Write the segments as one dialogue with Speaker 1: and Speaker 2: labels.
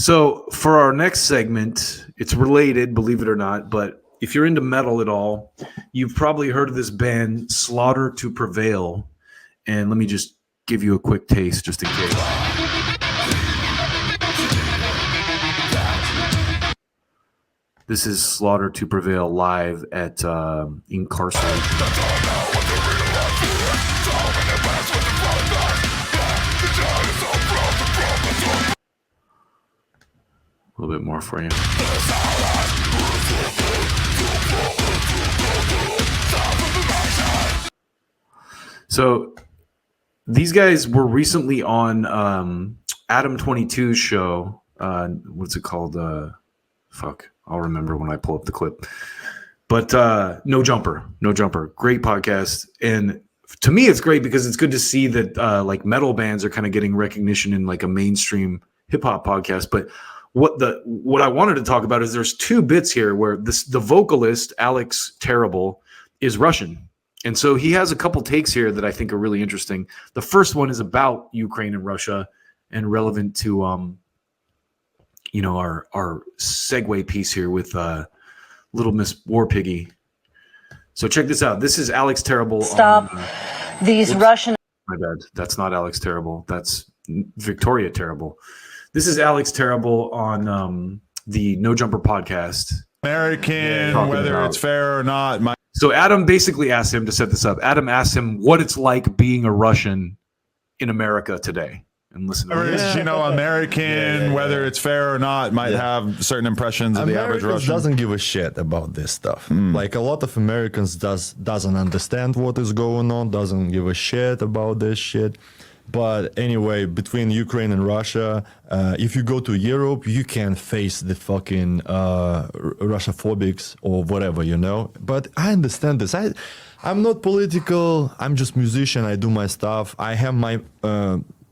Speaker 1: So for our next segment, it's related, believe it or not, but if you're into metal at all, you've probably heard of this band, Slaughter to Prevail. And let me just give you a quick taste just in case. This is Slaughter to Prevail live at Incarceration. A little bit more for you. So these guys were recently on Adam 22's show. What's it called? I'll remember when I pull up the clip. But No Jumper. Great podcast. And to me, it's great because it's good to see that like metal bands are kind of getting recognition in like a mainstream hip hop podcast. But what I wanted to talk about is there's two bits here where the vocalist Alex Terrible is Russian, and so he has a couple takes here that I think are really interesting. The first one is about Ukraine and Russia and relevant to our segue piece here with Little Miss War Piggy. So check this out. This is Alex Terrible.
Speaker 2: Stop these Russian.
Speaker 1: My bad. That's not Alex Terrible. That's Victoria Terrible. This is Alex Terrible on the No Jumper podcast.
Speaker 3: American, whether it's fair or not.
Speaker 1: So Adam basically asked him to set this up. Adam asked him what it's like being a Russian in America today. And listen to this.
Speaker 3: American, whether it's fair or not, might have certain impressions of the average Russian.
Speaker 4: Doesn't give a shit about this stuff. Like a lot of Americans doesn't understand what is going on, doesn't give a shit about this shit. But anyway, between Ukraine and Russia, if you go to Europe, you can face the fucking Russophobics or whatever, But I understand this. I'm not political. I'm just musician. I do my stuff. I have my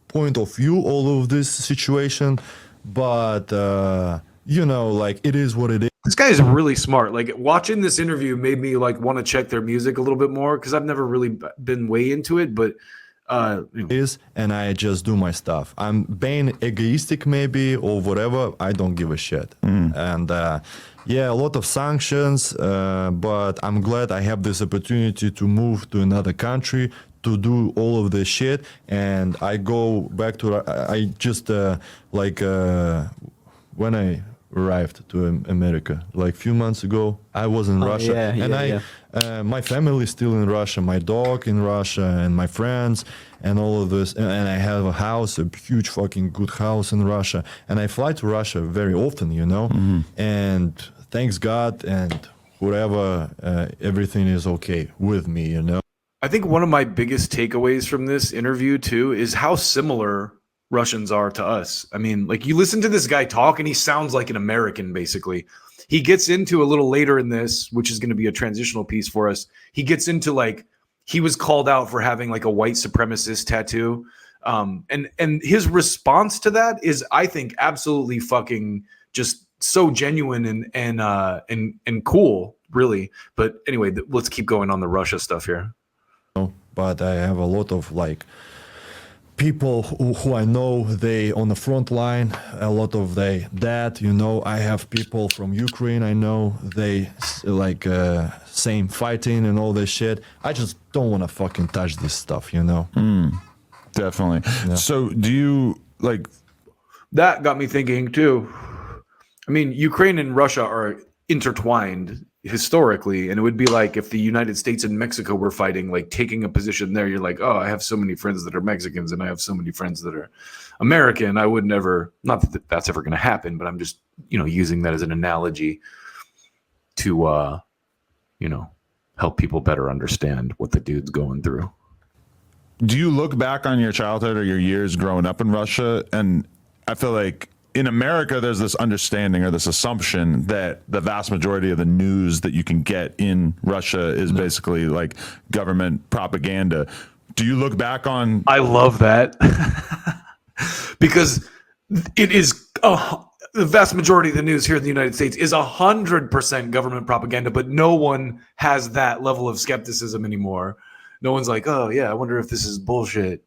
Speaker 4: point of view all of this situation. But, like it is what it is.
Speaker 1: This guy is really smart. Like watching this interview made me like want to check their music a little bit more because I've never really been way into it. But
Speaker 4: and I just do my stuff. I'm being egoistic maybe or whatever. I don't give a shit. And a lot of sanctions, but I'm glad I have this opportunity to move to another country to do all of this shit. And I go back to, I just when I arrived to America like a few months ago, I was in Russia, my family is still in Russia, my dog in Russia, and my friends, and all of this, and I have a house, a huge fucking good house in Russia, and I fly to Russia very often, and thanks God and whatever, everything is okay with me,
Speaker 1: I think one of my biggest takeaways from this interview too is how similar Russians are to us. I mean, like you listen to this guy talk and he sounds like an American, basically. He gets into a little later in this, which is going to be a transitional piece for us. He gets into like, he was called out for having like a white supremacist tattoo. And his response to that is, I think, absolutely fucking just so genuine and cool, really. But anyway, let's keep going on the Russia stuff here.
Speaker 4: But I have a lot of like people who I know, they on the front line, a lot of they that, I have people from Ukraine, I know they like same fighting and all this shit. I just don't want to fucking touch this stuff,
Speaker 3: Definitely. Yeah. So do you like...
Speaker 1: That got me thinking too. I mean, Ukraine and Russia are intertwined historically, and it would be like if the United States and Mexico were fighting, like taking a position there, you're like, oh, I have so many friends that are Mexicans and I have so many friends that are American. I would never, not that that's ever going to happen, but I'm just, using that as an analogy to, help people better understand what the dude's going through.
Speaker 3: Do you look back on your childhood or your years growing up in Russia? And I feel like in America, there's this understanding or this assumption that the vast majority of the news that you can get in Russia is basically like government propaganda. Do you look back on...
Speaker 1: I love that because it is the vast majority of the news here in the United States is 100% government propaganda, but no one has that level of skepticism anymore. No one's like, oh yeah, I wonder if this is bullshit.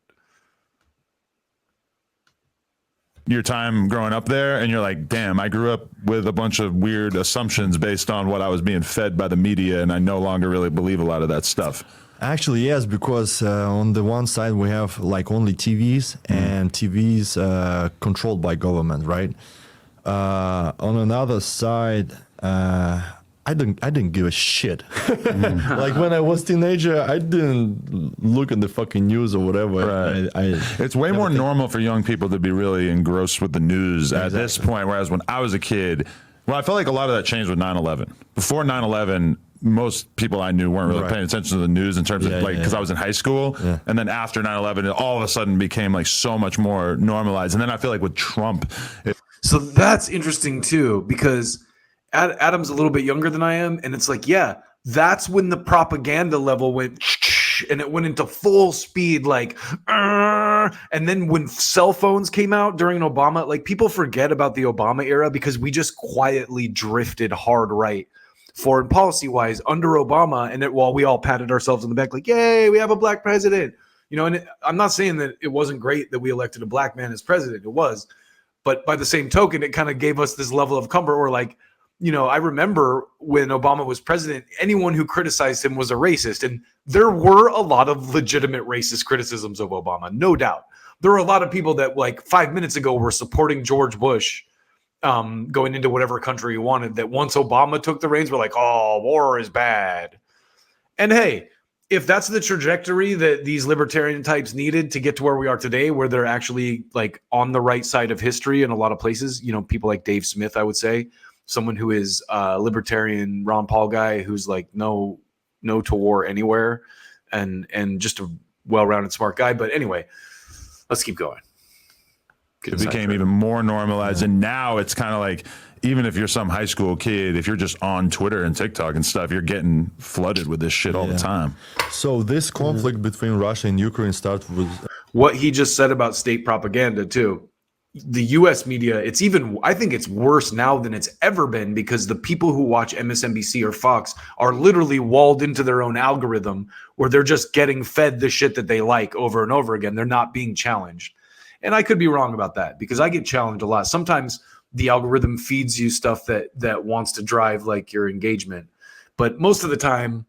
Speaker 3: your time growing up there, and you're like, damn, I grew up with a bunch of weird assumptions based on what I was being fed by the media, and I no longer really believe a lot of that stuff.
Speaker 4: Actually, yes, because on the one side we have like only TVs and TVs controlled by government, right? On another side, I didn't give a shit. Like when I was teenager, I didn't look at the fucking news or whatever.
Speaker 3: Right. It's way more normal for young people to be really engrossed with the news at this point, whereas when I was a kid, well, I felt like a lot of that changed with 9/11. Before 9/11, most people I knew weren't really paying attention to the news in terms of like, because I was in high school. And then after 9/11, it all of a sudden became like so much more normalized. And then I feel like with Trump.
Speaker 1: So that's interesting too, because Adam's a little bit younger than I am. And it's like, yeah, that's when the propaganda level went and it went into full speed, like, and then when cell phones came out during Obama, like people forget about the Obama era because we just quietly drifted hard right. Foreign policy wise under Obama, and while we all patted ourselves on the back like, yay, we have a black president, you know. And I'm not saying that it wasn't great that we elected a black man as president. It was, but by the same token, it kind of gave us this level of comfort where, like, you know, I remember when Obama was president, anyone who criticized him was a racist, and there were a lot of legitimate racist criticisms of Obama, no doubt. There were a lot of people that like 5 minutes ago were supporting George Bush going into whatever country he wanted, that once Obama took the reins, we're like, oh, war is bad. And hey, if that's the trajectory that these libertarian types needed to get to where we are today, where they're actually like on the right side of history in a lot of places, you know, people like Dave Smith, I would say, someone who is a libertarian Ron Paul guy who's like no to war anywhere, and just a well-rounded smart guy. But anyway, let's keep going.
Speaker 3: It became even more normalized, and now it's kind of like, even if you're some high school kid, if you're just on Twitter and TikTok and stuff, you're getting flooded with this shit all the time.
Speaker 4: So this conflict between Russia and Ukraine starts with
Speaker 1: what he just said about state propaganda too. The US media, it's even, I think it's worse now than it's ever been, because the people who watch MSNBC or Fox are literally walled into their own algorithm where they're just getting fed the shit that they like over and over again. They're not being challenged. And I could be wrong about that, because I get challenged a lot. Sometimes the algorithm feeds you stuff that wants to drive like your engagement. But most of the time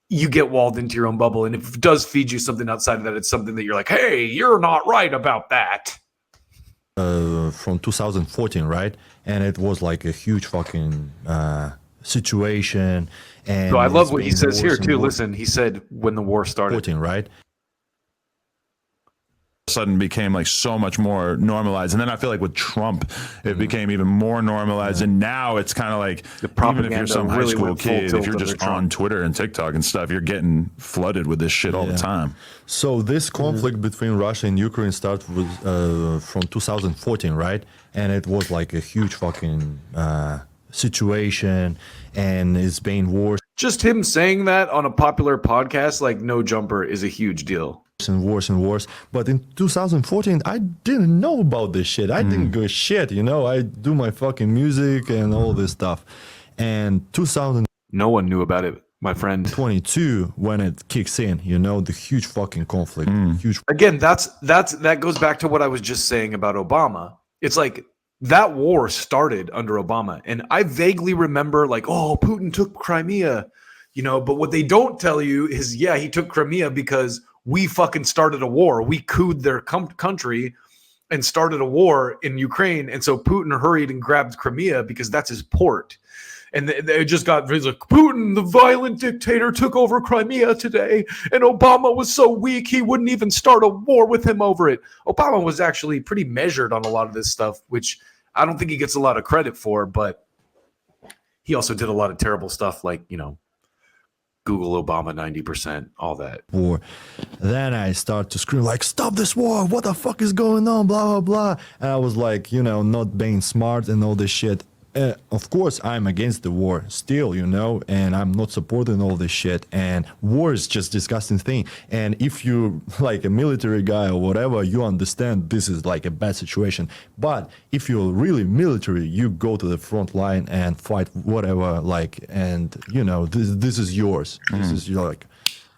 Speaker 1: you get walled into your own bubble. And if it does feed you something outside of that, it's something that you're like, hey, you're not right about that.
Speaker 4: From 2014, right? And it was like a huge fucking situation. And
Speaker 1: so I love what he says here too. Listen, he said when the war started,
Speaker 4: 14, right?
Speaker 3: Sudden became like so much more normalized, and then I feel like with Trump it became even more normalized, and now it's kind of like, even if you're some high school kid, if you're just on Twitter and TikTok and stuff, you're getting flooded with this shit all the time.
Speaker 4: So this conflict between Russia and Ukraine started with, from 2014, right? And it was like a huge fucking situation, and it's been worse.
Speaker 1: Just him saying that on a popular podcast like No Jumper is a huge deal.
Speaker 4: And worse. But in 2014, I didn't know about this shit. I didn't give a shit, you know. I do my fucking music and all this stuff. And 2022,
Speaker 1: no one knew about it, my friend.
Speaker 4: when it kicks in, you know, the huge fucking conflict. Huge.
Speaker 1: Again, that goes back to what I was just saying about Obama. It's like that war started under Obama, and I vaguely remember like, oh, Putin took Crimea, you know. But what they don't tell you is, yeah, he took Crimea because we fucking started a war. We couped their country and started a war in Ukraine. And so Putin hurried and grabbed Crimea because that's his port. And they just got like, Putin, the violent dictator, took over Crimea today. And Obama was so weak, he wouldn't even start a war with him over it. Obama was actually pretty measured on a lot of this stuff, which I don't think he gets a lot of credit for. But he also did a lot of terrible stuff like, you know, Google Obama 90%, all that.
Speaker 4: War. Then I start to scream like, stop this war, what the fuck is going on, blah, blah, blah. And I was like, you know, not being smart and all this shit. Of course, I'm against the war still, you know, and I'm not supporting all this shit. And war is just disgusting thing. And if you like a military guy or whatever, you understand this is like a bad situation. But if you're really military, you go to the front line and fight whatever, like, and you know, this is yours. This is your like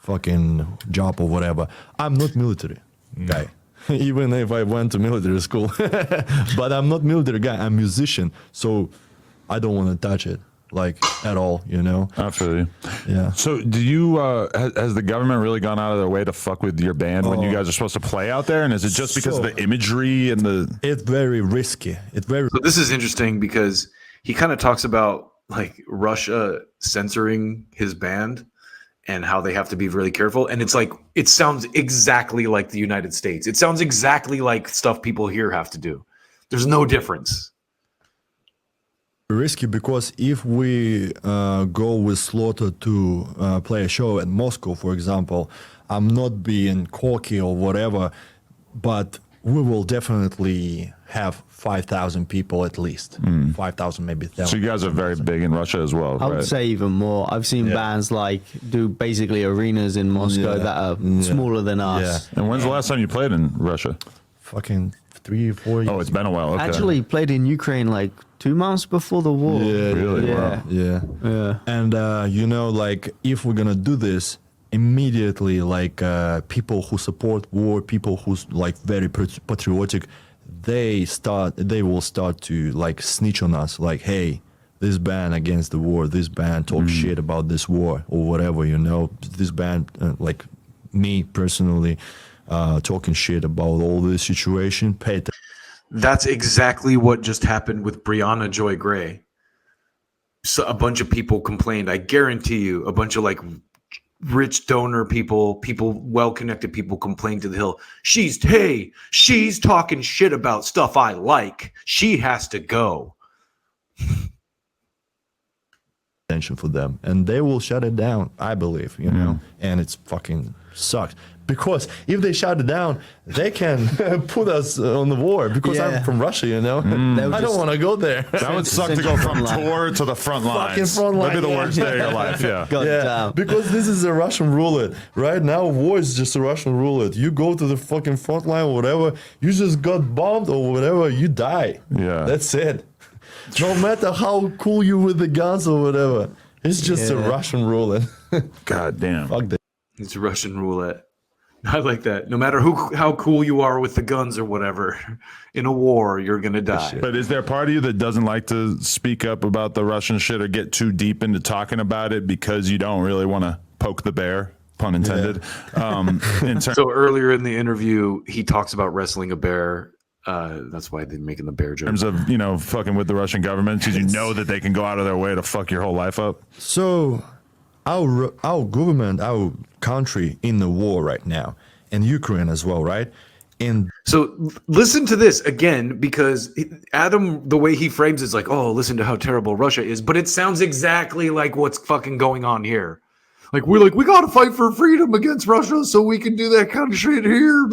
Speaker 4: fucking job or whatever. I'm not military guy. even if I went to military school. But I'm not military guy. I'm musician, so I don't want to touch it like at all. You know.
Speaker 3: I feel you.
Speaker 4: Yeah.
Speaker 3: So, do you has the government really gone out of their way to fuck with your band when you guys are supposed to play out there? And is it just because of the imagery and the?
Speaker 4: It's very risky. It's very.
Speaker 1: So this is interesting because he kind of talks about like Russia censoring his band and how they have to be really careful. And it's like, it sounds exactly like the United States. It sounds exactly like stuff people here have to do. There's no difference.
Speaker 4: Risky because if we go with Slaughter to play a show at Moscow, for example, I'm not being cocky or whatever, but we will definitely have 5,000 people at least. 5,000, maybe 1,000.
Speaker 3: So you guys are very big in Russia as well,
Speaker 5: I would
Speaker 3: right?
Speaker 5: say even more. I've seen bands like do basically arenas in Moscow that are smaller than us.
Speaker 3: And when's the last time you played in Russia?
Speaker 4: Fucking 3 or 4 years.
Speaker 3: Oh, it's been a while. Okay.
Speaker 5: Actually played in Ukraine like 2 months before the war.
Speaker 4: Yeah,
Speaker 3: Really?
Speaker 5: Yeah.
Speaker 3: Wow.
Speaker 4: Yeah. And you know, like if we're gonna do this immediately, like people who support war, people who's like very patriotic, they will start to like snitch on us, like, hey, this band against the war, this band talk shit about this war or whatever, you know, this band like me personally talking shit about all this situation.
Speaker 1: That's exactly what just happened with Brianna Joy Gray. So a bunch of people complained. I guarantee you, a bunch of like rich donor people, well-connected people complained to the Hill. She's talking shit about stuff I like. She has to go.
Speaker 4: Attention for them, and they will shut it down, I believe, you know, and it's fucking sucks. Because if they shut it down, they can put us on the war. Because I'm from Russia, you know. I don't want to go there.
Speaker 3: That would suck to go from tour to the front lines.
Speaker 4: Fucking front line,
Speaker 3: That'd be the worst day of your life. Yeah.
Speaker 5: God damn.
Speaker 4: Because this is a Russian roulette. Right now, war is just a Russian roulette. You go to the fucking front line or whatever, you just got bombed or whatever, you die.
Speaker 3: Yeah.
Speaker 4: That's it. No matter how cool you with the guns or whatever, it's just a Russian roulette.
Speaker 3: God damn.
Speaker 4: Fuck that.
Speaker 1: It's Russian roulette. I like that. No matter how cool you are with the guns or whatever, in a war, you're going to die.
Speaker 3: But is there a part of you that doesn't like to speak up about the Russian shit or get too deep into talking about it because you don't really want to poke the bear, pun intended?
Speaker 1: So earlier in the interview, he talks about wrestling a bear. That's why they're making the bear joke.
Speaker 3: in terms of, you know, fucking with the Russian government because you know that they can go out of their way to fuck your whole life up?
Speaker 4: So our government, our country in the war right now, and Ukraine as well, right? And
Speaker 1: So listen to this again, because Adam, the way he frames it is like, oh, listen to how terrible Russia is, but it sounds exactly like what's fucking going on here. Like, we got to fight for freedom against Russia so we can do that kind of shit here.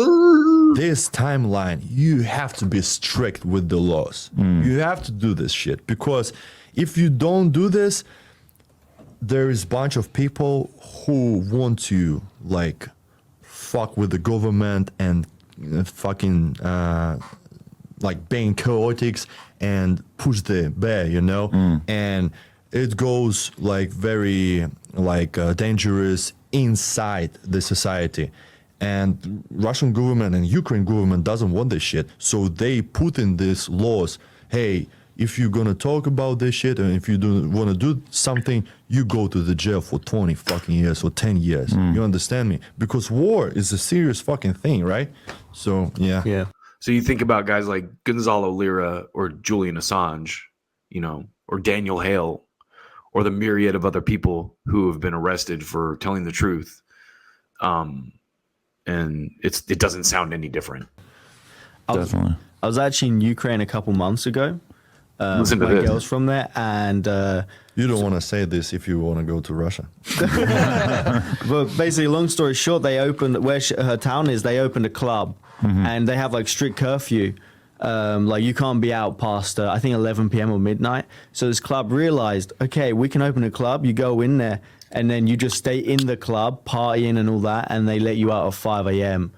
Speaker 4: this timeline, you have to be strict with the laws. You have to do this shit, because if you don't do this, there is a bunch of people who want to like fuck with the government and fucking like being chaotic and push the bear, you know, and it goes like very like dangerous inside the society. And Russian government and Ukraine government doesn't want this shit, so they put in these laws. Hey, if you're gonna talk about this shit and if you do want to do something, you go to the jail for 20 fucking years or 10 years. You understand me? Because war is a serious fucking thing, right? So yeah.
Speaker 1: So you think about guys like Gonzalo Lira or Julian Assange, you know, or Daniel Hale, or the myriad of other people who have been arrested for telling the truth. And it doesn't sound any different.
Speaker 3: Definitely.
Speaker 5: I was actually in Ukraine a couple months ago.
Speaker 1: Listen to
Speaker 5: my
Speaker 1: this.
Speaker 5: girls from there, and
Speaker 4: You don't want to say this if you want to go to Russia.
Speaker 5: but basically, long story short, they opened where her town is. They opened a club, and they have like strict curfew. Like you can't be out past I think 11 p.m. or midnight. So this club realized, okay, we can open a club. You go in there, and then you just stay in the club, partying and all that, and they let you out at 5 a.m.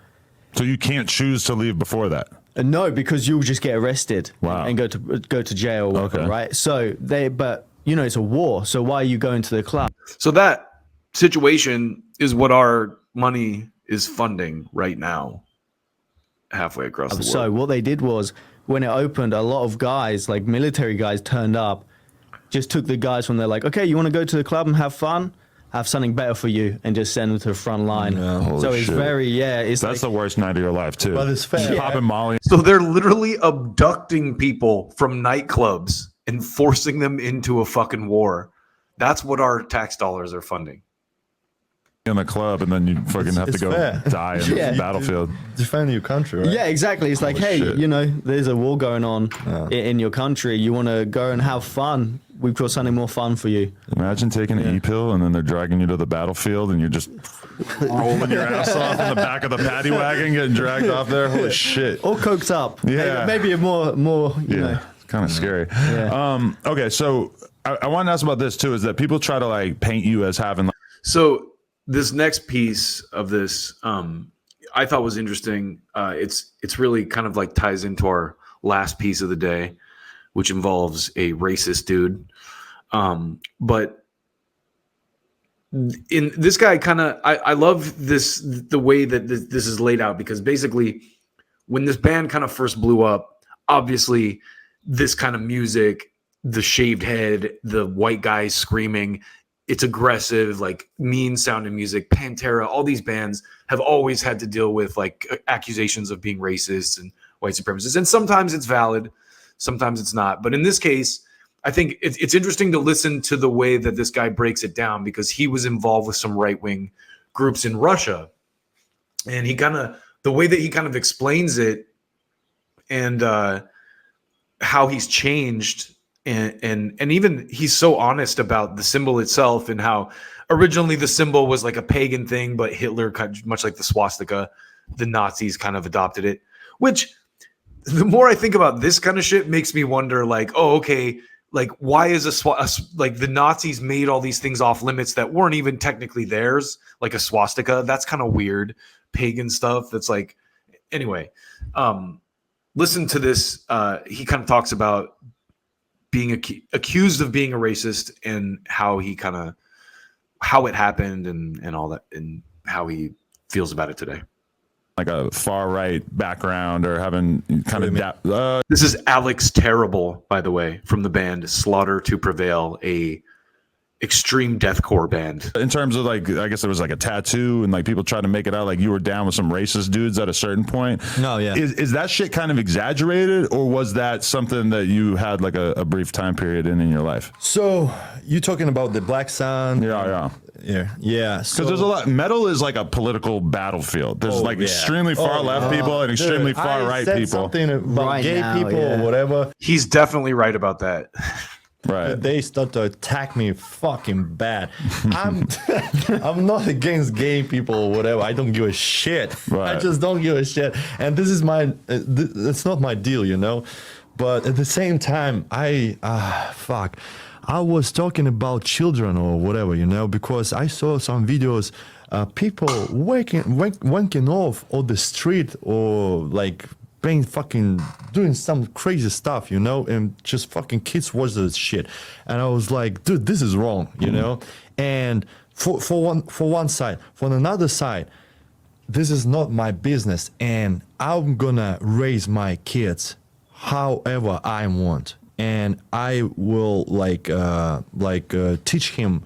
Speaker 3: So you can't choose to leave before that?
Speaker 5: No, because you'll just get arrested and go to jail,
Speaker 3: Okay.
Speaker 5: right? So but you know it's a war. So why are you going to the club?
Speaker 1: So that situation is what our money is funding right now. halfway across the world.
Speaker 5: So what they did was, when it opened, a lot of guys, like military guys, turned up, just took the guys from there, like, okay, you want to go to the club and have fun? Have something better for you, and just send them to the front line.
Speaker 4: Yeah.
Speaker 3: Holy
Speaker 5: So it's
Speaker 3: shit.
Speaker 5: it's
Speaker 3: That's
Speaker 5: like,
Speaker 3: the worst night of your life too.
Speaker 4: But it's fair.
Speaker 3: Just popping Molly.
Speaker 1: So they're literally abducting people from nightclubs and forcing them into a fucking war. That's what our tax dollars are funding.
Speaker 3: In the club, and then you fucking have to
Speaker 4: it's
Speaker 3: go
Speaker 4: fair.
Speaker 3: die in
Speaker 5: Yeah.
Speaker 3: the battlefield.
Speaker 4: Defend your country, right?
Speaker 5: yeah, exactly. It's like, hey,
Speaker 3: shit.
Speaker 5: you know, there's a war going on in your country. You want to go and have fun? We've got something more fun for you.
Speaker 3: Imagine taking an E-pill and then they're dragging you to the battlefield and you're just rolling your ass off in the back of the paddy wagon, getting dragged off there. Holy shit.
Speaker 5: Or coked up.
Speaker 3: Yeah.
Speaker 5: Maybe a more, you know.
Speaker 3: It's kind of scary.
Speaker 5: Yeah.
Speaker 3: Okay, so I want to ask about this too, is that people try to like paint you as having like,
Speaker 1: So this next piece of this, I thought was interesting. It's really kind of like ties into our last piece of the day, which involves a racist dude. But in this guy kind of, I love the way that this is laid out, because basically when this band kind of first blew up, obviously this kind of music, the shaved head, the white guys screaming, it's aggressive, like mean sounding music. Pantera, all these bands have always had to deal with like accusations of being racist and white supremacists. And sometimes it's valid, sometimes it's not. But in this case, I think it's interesting to listen to the way that this guy breaks it down, because he was involved with some right-wing groups in Russia. And the way that he kind of explains it, and how he's changed, and even he's so honest about the symbol itself, and how originally the symbol was like a pagan thing, but Hitler, much like the swastika, the Nazis kind of adopted it. Which, the more I think about this kind of shit, makes me wonder, like, oh, okay, like why is like the Nazis made all these things off limits that weren't even technically theirs, like a swastika? That's kind of weird, pagan stuff. That's like, anyway. Listen to this. He kind of talks about being accused of being a racist, and how it happened, and all that, and how he feels about it today.
Speaker 3: like a far right background or having kind of
Speaker 1: This is Alex Terrible, by the way, from the band Slaughter to Prevail, a extreme deathcore band.
Speaker 3: in terms of like, I guess there was like a tattoo and like people tried to make it out like you were down with some racist dudes at a certain point.
Speaker 4: No, yeah.
Speaker 3: Is that shit kind of exaggerated, or was that something that you had like a brief time period in your life?
Speaker 4: So you talking about the Black Sun?
Speaker 3: Yeah.
Speaker 4: Yeah.
Speaker 3: Because there's a lot. Metal is like a political battlefield. There's like extremely far left people and extremely far right people.
Speaker 4: Something about
Speaker 5: Right
Speaker 4: gay
Speaker 5: now,
Speaker 4: people
Speaker 5: yeah.
Speaker 4: or whatever.
Speaker 1: He's definitely right about that.
Speaker 3: Right.
Speaker 4: They start to attack me fucking bad. I'm not against gay people or whatever. I don't give a shit.
Speaker 3: Right.
Speaker 4: I just don't give a shit. And this is it's not my deal, you know. But at the same time, I was talking about children or whatever, you know, because I saw some videos, people wanking off on the street or like doing some crazy stuff, you know, and just fucking kids watch this shit. And I was like, dude, this is wrong, you know. And for one side, for another side, this is not my business, and I'm gonna raise my kids however I want, and I will teach him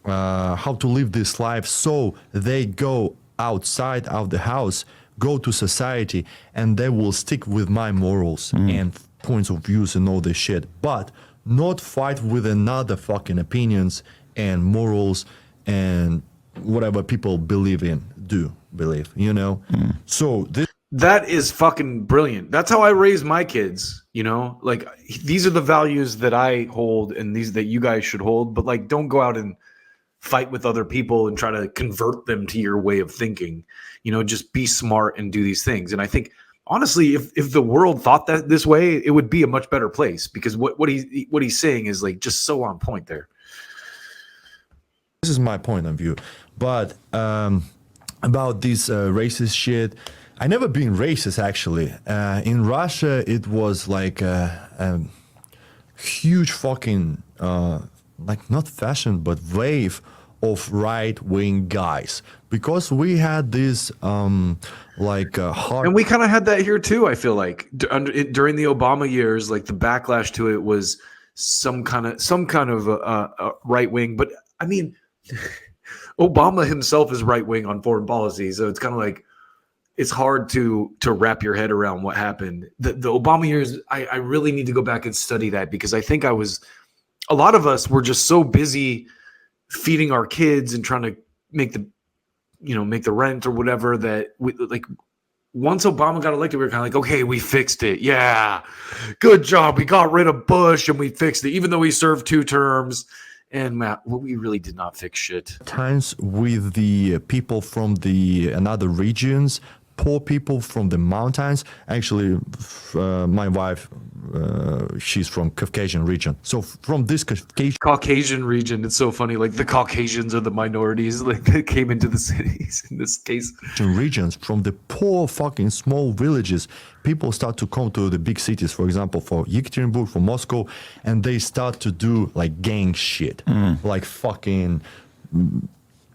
Speaker 4: how to live this life, so they go outside of the house, go to society, and they will stick with my morals and points of views and all this shit, but not fight with another fucking opinions and morals and whatever people believe, you know. So this
Speaker 1: That is fucking brilliant. That's how I raise my kids, you know? Like, these are the values that I hold and these that you guys should hold, but like, don't go out and fight with other people and try to convert them to your way of thinking. You know, just be smart and do these things. And I think, honestly, if the world thought that this way, it would be a much better place, because what he's saying is like just so on point there.
Speaker 4: This is my point of view. But about this racist shit, I never been racist actually. In Russia, it was like a huge fucking like not fashion but wave of right-wing guys, because we had this hard.
Speaker 1: And we kind of had that here too. I feel like during the Obama years, like the backlash to it was some kind of right wing. But I mean, Obama himself is right wing on foreign policy, so it's kind of like it's hard to wrap your head around what happened. The Obama years, I really need to go back and study that, because I think a lot of us were just so busy feeding our kids and trying to make the rent or whatever, that once Obama got elected, we were kind of like, okay, we fixed it. Yeah, good job. We got rid of Bush and we fixed it, even though he served 2 terms. And we really did not fix shit.
Speaker 4: Times with the people from the another regions, poor people from the mountains. Actually, my wife, she's from Caucasian region. So from this
Speaker 1: Caucasian region, it's so funny. Like the Caucasians are the minorities, like that came into the cities in this case.
Speaker 4: Regions, from the poor fucking small villages, people start to come to the big cities, for example, for Yekaterinburg, for Moscow, and they start to do like gang shit, like fucking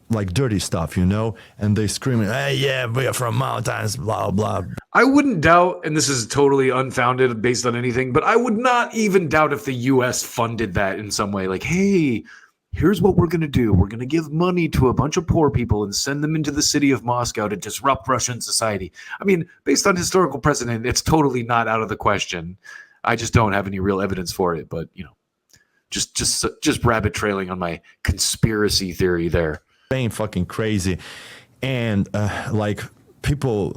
Speaker 4: like dirty stuff, and they screaming, hey, yeah, we are from mountains, blah, blah.
Speaker 1: I wouldn't doubt, and this is totally unfounded based on anything, but I would not even doubt if the U.S. funded that in some way. Like, hey, here's what we're going to do. We're going to give money to a bunch of poor people and send them into the city of Moscow to disrupt Russian society. I mean, based on historical precedent, it's totally not out of the question. I just don't have any real evidence for it, but, just rabbit trailing on my conspiracy theory there.
Speaker 4: Being fucking crazy, and people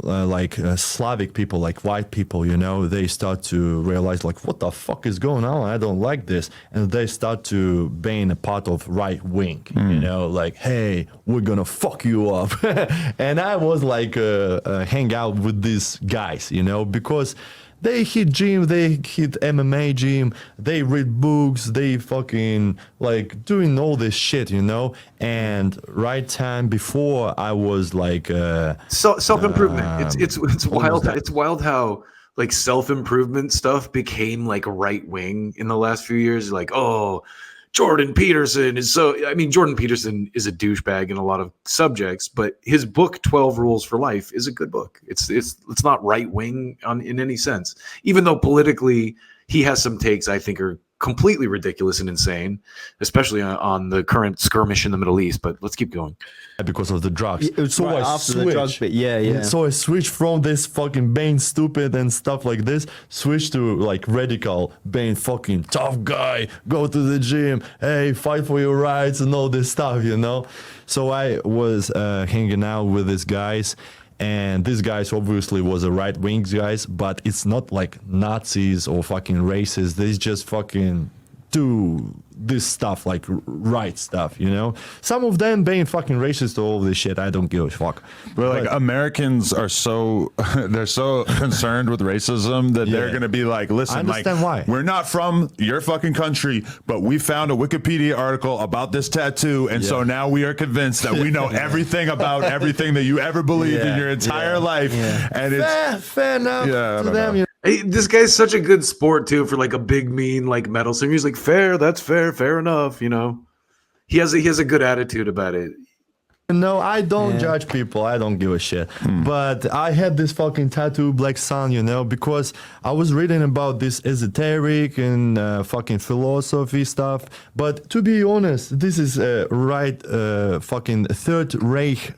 Speaker 4: Slavic people, like white people, they start to realize like, what the fuck is going on? I don't like this, and they start to being a part of right wing, like, hey, we're gonna fuck you up. And I was like hang out with these guys, because they hit gym, they hit MMA gym, they read books, they fucking like doing all this shit, and right time before I was like
Speaker 1: self-improvement. It's wild. It's wild how like self-improvement stuff became like right wing in the last few years. Like, oh, Jordan Peterson is Jordan Peterson is a douchebag in a lot of subjects, but his book 12 Rules for Life is a good book. It's not right wing in any sense, even though politically he has some takes I think are completely ridiculous and insane, especially on the current skirmish in the Middle East. But let's keep going.
Speaker 4: Because of the drugs.
Speaker 5: So right after the drugs bit, yeah.
Speaker 4: So I switched from this fucking being stupid and stuff like this, switched to like radical, being fucking tough guy, go to the gym, hey, fight for your rights and all this stuff, So I was hanging out with these guys, and these guys obviously was a right-wing guys, but it's not like Nazis or fucking racists. They just fucking do this stuff, like right stuff, Some of them being fucking racist or all this shit, I don't give a fuck.
Speaker 3: But like Americans are they're so concerned with racism that they're going to be like, listen,
Speaker 4: I understand why.
Speaker 3: We're not from your fucking country, but we found a Wikipedia article about this tattoo. And so now we are convinced that we know everything about everything that you ever believed in your entire life. Yeah. And it's
Speaker 4: fair enough to them,
Speaker 1: Hey, this guy's such a good sport too, for like a big mean like metal singer. He's like, that's fair enough, He has a good attitude about it.
Speaker 4: No, I don't judge people. I don't give a shit. But I had this fucking tattoo, Black Sun, because I was reading about this esoteric and fucking philosophy stuff. But to be honest, this is a fucking Third Reich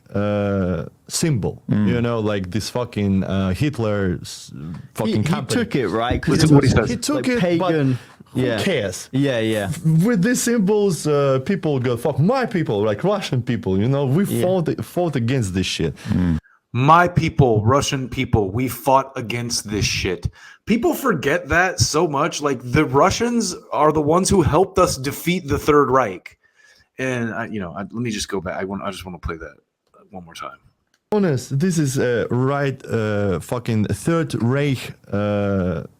Speaker 4: symbol. Like this fucking Hitler's fucking company.
Speaker 5: He took it, right?
Speaker 1: Listen to what he says.
Speaker 4: He took
Speaker 5: like
Speaker 4: it,
Speaker 5: pagan.
Speaker 4: but who cares?
Speaker 5: Yeah.
Speaker 4: With these symbols, people go, fuck my people, like Russian people, we fought against this shit.
Speaker 1: My people, Russian people, we fought against this shit. People forget that so much. Like the Russians are the ones who helped us defeat the Third Reich. And let me just go back. I just want to play that one more time.
Speaker 4: honest, this is right fucking Third Reich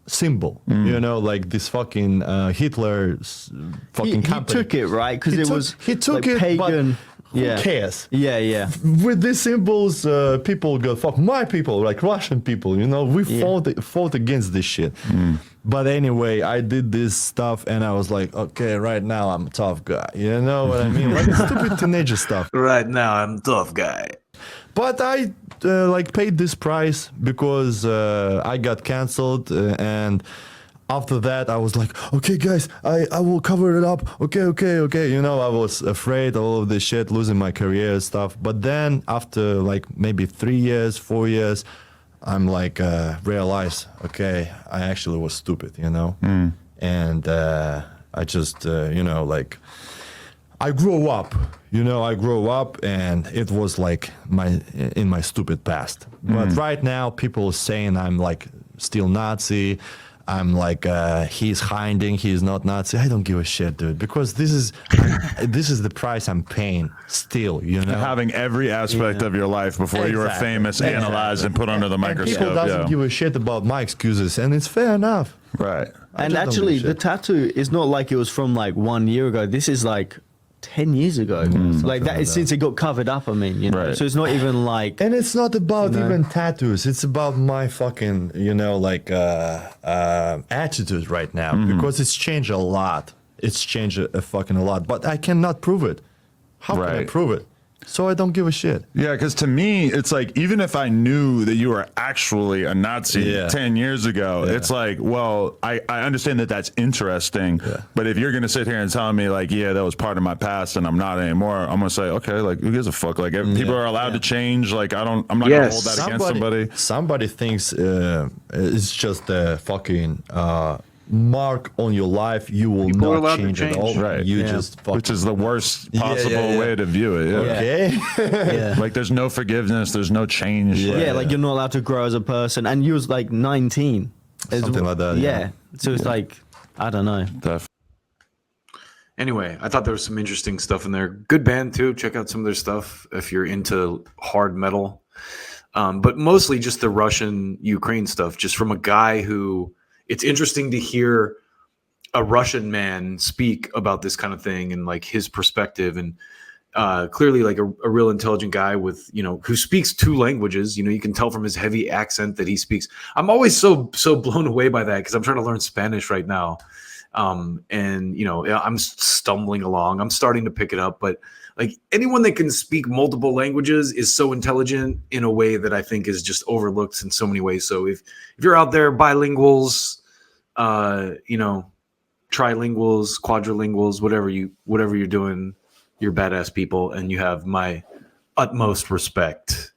Speaker 4: symbol. You know, like this fucking Hitler's fucking
Speaker 5: He
Speaker 4: company.
Speaker 5: took it, right? Because it was
Speaker 4: he took
Speaker 5: like
Speaker 4: it,
Speaker 5: pagan.
Speaker 4: but who cares?
Speaker 5: Yeah.
Speaker 4: With these symbols, people go, fuck my people, like Russian people, you know, we fought against this shit. But anyway, I did this stuff and I was like, okay, right now I'm a tough guy. You know what I mean? Like stupid teenager stuff.
Speaker 1: Right now, I'm a tough guy.
Speaker 4: But I like paid this price because I got canceled and after that I was like, okay guys, I will cover it up. Okay. You know, I was afraid of all of this shit, losing my career and stuff. But then after like maybe 3 years, 4 years, I'm like realize, okay, I actually was stupid, you know? And I just, you know, like I grew up, you know, and it was like in my stupid past. But right now people are saying I'm like still Nazi. I'm like, he's hiding, he's not Nazi. I don't give a shit, dude, because this is the price I'm paying still, you know?
Speaker 3: Having every aspect of your life before you were
Speaker 4: Exactly.
Speaker 3: famous analyzed and put under the
Speaker 4: And
Speaker 3: microscope.
Speaker 4: people doesn't give a shit about my excuses, and it's fair enough.
Speaker 3: Right.
Speaker 5: And
Speaker 4: just don't
Speaker 5: actually,
Speaker 4: give a
Speaker 5: the
Speaker 4: shit.
Speaker 5: tattoo is not like it was from like 1 year ago. This is like 10 years ago. Like that is since it got covered up. I mean, you know,
Speaker 3: Right.
Speaker 5: so it's not even like.
Speaker 4: And it's not about
Speaker 5: No.
Speaker 4: even tattoos. It's about my fucking, you know, like attitude right now because it's changed a lot. It's changed a fucking a lot, but I cannot prove it. How can I
Speaker 3: Right.
Speaker 4: prove it? So I don't give a shit.
Speaker 3: Yeah, because to me, it's like, even if I knew that you were actually a Nazi
Speaker 4: Yeah.
Speaker 3: 10 years ago, it's like, well, I understand that that's interesting.
Speaker 4: Yeah.
Speaker 3: But if you're going to sit here and tell me, like, yeah, that was part of my past and I'm not anymore, I'm going to say, okay, like, who gives a fuck? Like, people are allowed to change. Like, I'm not going to
Speaker 1: Yes.
Speaker 3: hold that against somebody.
Speaker 4: Somebody thinks it's just a fucking mark on your life. You will
Speaker 1: People are
Speaker 4: not
Speaker 1: allowed to
Speaker 4: change at
Speaker 1: change.
Speaker 4: all.
Speaker 3: Right.
Speaker 4: You
Speaker 5: Yeah.
Speaker 4: just fucking.
Speaker 3: Which is the worst
Speaker 4: Yeah,
Speaker 3: possible
Speaker 4: yeah.
Speaker 3: way to view it. Yeah.
Speaker 4: Okay.
Speaker 5: Yeah.
Speaker 3: Like, there's no forgiveness. There's no change.
Speaker 5: Yeah, like you're not allowed to grow as a person, and you was like 19,
Speaker 4: Something like that,
Speaker 5: Yeah,
Speaker 4: yeah.
Speaker 5: so it's like I don't know.
Speaker 1: Anyway, I thought there was some interesting stuff in there. Good band too. Check out some of their stuff if you're into hard metal. But mostly just the Russian Ukraine stuff, just from a guy who it's interesting to hear a Russian man speak about this kind of thing and like his perspective, and clearly like a real intelligent guy with, you know, who speaks 2 languages. You know, you can tell from his heavy accent that he speaks. I'm always so blown away by that because I'm trying to learn Spanish right now. And you know, I'm stumbling along. I'm starting to pick it up, but like anyone that can speak multiple languages is so intelligent in a way that I think is just overlooked in so many ways. So if you're out there, bilinguals, you know, trilinguals, quadrilinguals, whatever you're doing, you're badass people, and you have my utmost respect.